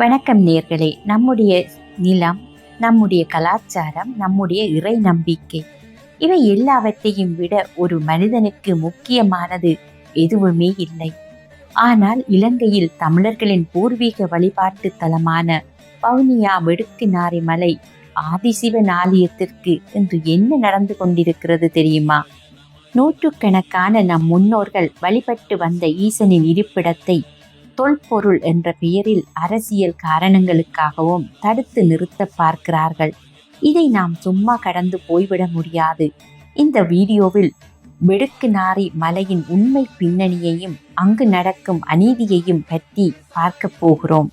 வணக்கம் நேர்களே. நம்முடைய நிலம், நம்முடைய கலாச்சாரம், நம்முடைய இறை நம்பிக்கை, இவை எல்லாவற்றையும் விட ஒரு மனிதனுக்கு முக்கியமானது எதுவுமே இல்லை. ஆனால் இலங்கையில் தமிழர்களின் பூர்வீக வழிபாட்டு தலமான வவுனியா வெடுக்குநாரி மலை ஆதிசிவன் ஆலயத்திற்கு இன்று என்ன நடந்து கொண்டிருக்கிறது தெரியுமா? நூற்றுக்கணக்கான நம் முன்னோர்கள் வழிபட்டு வந்த ஈசனின் இருப்பிடத்தை தொல்பொருள் என்ற பெயரில் அரசியல் காரணங்களுக்காகவும் தடுத்து நிறுத்த பார்க்கிறார்கள். இதை நாம் சும்மா கடந்து போய்விட முடியாது. இந்த வீடியோவில் வெடுக்குநாரி மலையின் உண்மை பின்னணியையும் அங்கு நடக்கும் அநீதியையும் பற்றி பார்க்க போகிறோம்.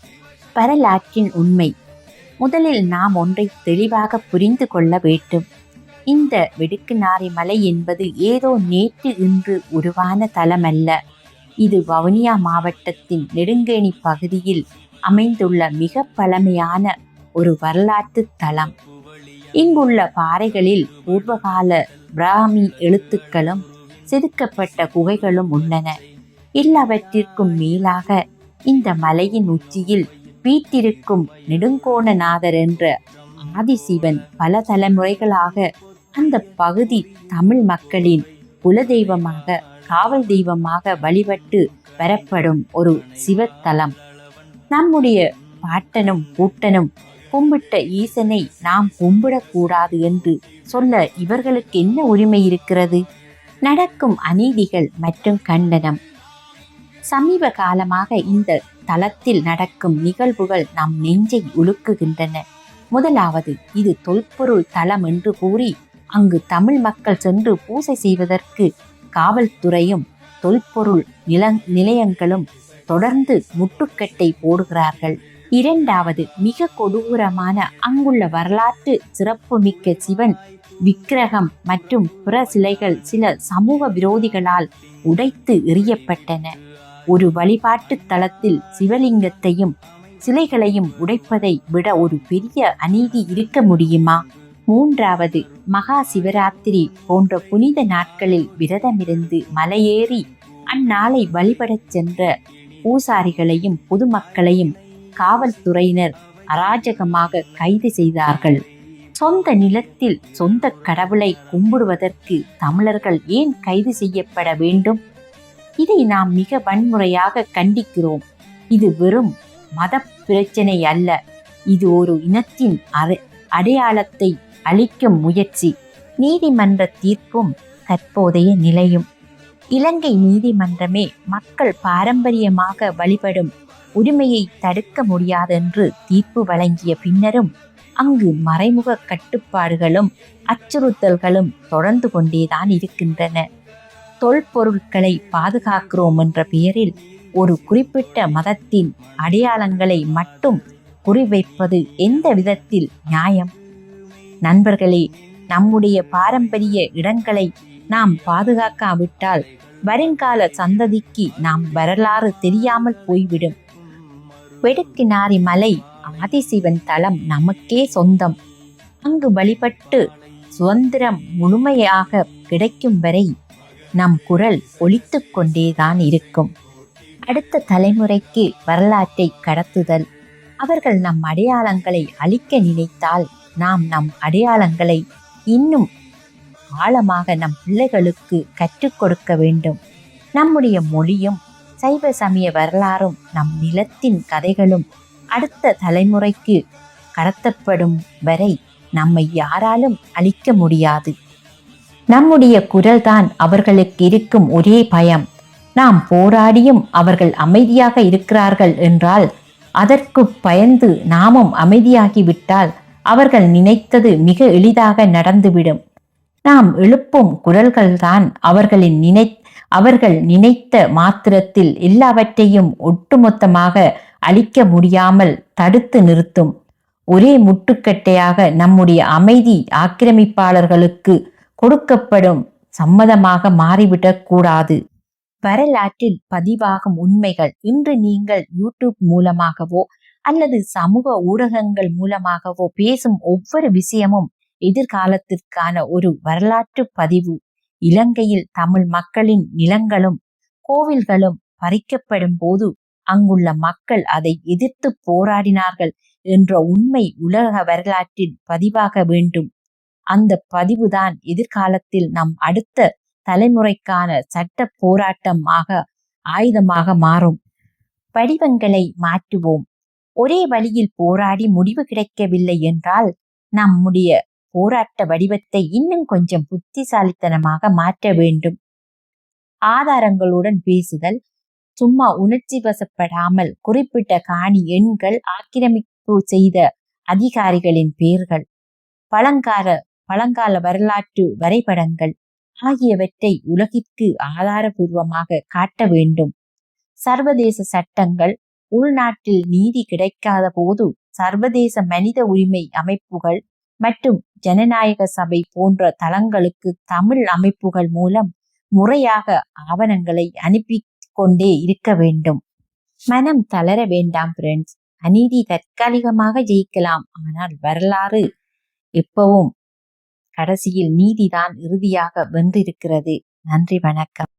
வரலாற்றின் உண்மை. முதலில் நாம் ஒன்றை தெளிவாக புரிந்து கொள்ள வேண்டும். இந்த வெடுக்குநாரி மலை என்பது ஏதோ நேற்று இன்று உருவான தலமல்ல. இது வவுனியா மாவட்டத்தின் நெடுங்கேணி பகுதியில் அமைந்துள்ள மிக பழமையான ஒரு வரலாற்று தலம். இங்குள்ள பாறைகளில் பூர்வகால பிராமி எழுத்துக்களும் செதுக்கப்பட்ட குகைகளும் உள்ளன. எல்லாவற்றிற்கும் மேலாக இந்த மலையின் உச்சியில் வீட்டிருக்கும் நெடுங்கோணநாதர் என்ற ஆதிசிவன் பல தலைமுறைகளாக அந்த பகுதி தமிழ் மக்களின் குலதெய்வமாக, காவல் தெய்வமாக வழிபட்டு வரப்படும் ஒரு சிவத்தலம். நம்முடைய பாட்டனும் பூட்டனும் கும்பிட்ட ஈசனை நாம் கும்பிடக்கூடாது என்று சொல்ல இவர்களுக்கு என்ன உரிமை இருக்கிறது? நடக்கும் அநீதிகள் மற்றும் கண்டனம். சமீப காலமாக இந்த தலத்தில் நடக்கும் நிகழ்வுகள் நம் நெஞ்சை உலுக்குகின்றன. முதலாவது, இது தொல்பொருள் தலம் என்று கூறி அங்கு தமிழ் மக்கள் சென்று பூசை செய்வதற்கு காவல்துறையும் தொல்பொருள் நிலையங்களும் தொடர்ந்து முட்டுக்கட்டை போடுகிறார்கள். இரண்டாவது, மிக கொடூரமான அங்குள்ள வரலாற்று சிறப்புமிக்க சிவன் விக்கிரகம் மற்றும் பிற சிலைகள் சில சமூக விரோதிகளால் உடைத்து எறியப்பட்டன. ஒரு வழிபாட்டு தலத்தில் சிவலிங்கத்தையும் சிலைகளையும் உடைப்பதை விட ஒரு பெரிய அநீதி இருக்க முடியுமா? மூன்றாவது, மகா சிவராத்திரி போன்ற புனித நாட்களில் விரதமிருந்து மலையேறி அந்நாளை வழிபடச் சென்ற பூசாரிகளையும் பொதுமக்களையும் காவல்துறையினர் அராஜகமாக கைது செய்தார்கள். சொந்த நிலத்தில் சொந்த கடவுளை கும்பிடுவதற்கு தமிழர்கள் ஏன் கைது செய்யப்பட வேண்டும்? இதை நாம் மிக வன்முறையாக கண்டிக்கிறோம். இது வெறும் மத பிரச்சனை அல்ல. இது ஒரு இனத்தின் அடையாளத்தை அளிக்கும் முயற்சி. நீதிமன்ற தீர்ப்பும் தற்போதைய நிலையும். இலங்கை நீதிமன்றமே மக்கள் பாரம்பரியமாக வழிபடும் உரிமையை தடுக்க முடியாதென்று தீர்ப்பு வழங்கிய பின்னரும் அங்கு மறைமுக கட்டுப்பாடுகளும் அச்சுறுத்தல்களும் தொடர்ந்து கொண்டேதான் இருக்கின்றன. தொல்பொருட்களை பாதுகாக்கிறோம் என்ற பெயரில் ஒரு குறிப்பிட்ட மதத்தின் அடையாளங்களை மட்டும் குறிவைப்பது எந்த விதத்தில் நியாயம்? நண்பர்களே, நம்முடைய பாரம்பரிய இடங்களை நாம் பாதுகாக்காவிட்டால் வருங்கால சந்ததிக்கு நாம் வரலாறு தெரியாமல் போய்விடும். வெடுக்குநாரி மலை ஆதிசிவன் தலம் நமக்கே சொந்தம். அங்கு வழிபட்டு சுதந்திரம் முழுமையாக கிடைக்கும் வரை நம் குரல் ஒலித்து கொண்டேதான் இருக்கும். அடுத்த தலைமுறைக்கு வரலாற்றை கடத்துதல். அவர்கள் நம் அடையாளங்களை அழிக்க நினைத்தால் நாம் நம் அடையாளங்களை இன்னும் ஆழமாக நம் பிள்ளைகளுக்கு கற்றுக் கொடுக்க வேண்டும். நம்முடைய மொழியும் சைவ சமய வரலாறும் நம் நிலத்தின் கதைகளும் அடுத்த தலைமுறைக்கு கடத்தப்படும் வரை நம்மை யாராலும் அழிக்க முடியாது. நம்முடைய குரல்தான் அவர்களுக்கு இருக்கும் ஒரே பயம். நாம் போராடியும் அவர்கள் அமைதியாக இருக்கிறார்கள் என்றால், அதற்கு பயந்து நாமும் அமைதியாகிவிட்டால் அவர்கள் நினைத்தது மிக எளிதாக நடந்துவிடும். நாம் எழுப்பும் குரல்கள்தான் அவர்கள் நினைத்த மாத்திரத்தில் எல்லாவற்றையும் ஒட்டுமொத்தமாக அழிக்க முடியாமல் தடுத்து நிறுத்தும். ஒரே முட்டுக்கட்டையாக நம்முடைய அமைதி ஆக்கிரமிப்பாளர்களுக்கு கொடுக்கப்படும் சம்மதமாக மாறிவிடக் கூடாது. வரலாற்றில் பதிவாகும் உண்மைகள் இன்று நீங்கள் யூடியூப் மூலமாகவோ அல்லது சமூக ஊடகங்கள் மூலமாகவோ பேசும் ஒவ்வொரு விஷயமும் எதிர்காலத்திற்கான ஒரு வரலாற்று பதிவு. இலங்கையில் தமிழ் மக்களின் நிலங்களும் கோவில்களும் பறிக்கப்படும் போது அங்குள்ள மக்கள் அதை எதிர்த்து போராடினார்கள் என்ற உண்மை உலக வரலாற்றில் பதிவாக வேண்டும். அந்த பதிவுதான் எதிர்காலத்தில் நம் அடுத்த தலைமுறைக்கான சட்ட போராட்டமாக ஆயுதமாக மாறும். வடிவங்களை மாற்றுவோம். ஒரே வழியில் போராடி முடிவு கிடைக்கவில்லை என்றால் நம்முடைய போராட்ட வடிவத்தை இன்னும் கொஞ்சம் புத்திசாலித்தனமாக மாற்ற வேண்டும். ஆதாரங்களுடன் பேசுதல், சும்மா உணர்ச்சி வசப்படாமல் குறிப்பிட்ட காணி எண்கள், ஆக்கிரமிப்பு செய்த அதிகாரிகளின் பெயர்கள், பழங்கால வரலாற்று வரைபடங்கள் ஆகியவற்றை உலகிற்கு ஆதாரபூர்வமாக காட்ட வேண்டும். சர்வதேச சட்டங்கள், உள்நாட்டில் நீதி கிடைக்காத போது சர்வதேச மனித உரிமை அமைப்புகள் மற்றும் ஜனநாயக சபை போன்ற தளங்களுக்கு தமிழ் அமைப்புகள் மூலம் முறையாக ஆவணங்களை அனுப்பி கொண்டே இருக்க வேண்டும். மனம் தளர வேண்டாம் ஃப்ரெண்ட்ஸ். அநீதி தற்காலிகமாக ஜெயிக்கலாம், ஆனால் வரலாறு எப்பவும் கடைசியில் நீதிதான் இறுதியாக வென்றிருக்கிறது. நன்றி, வணக்கம்.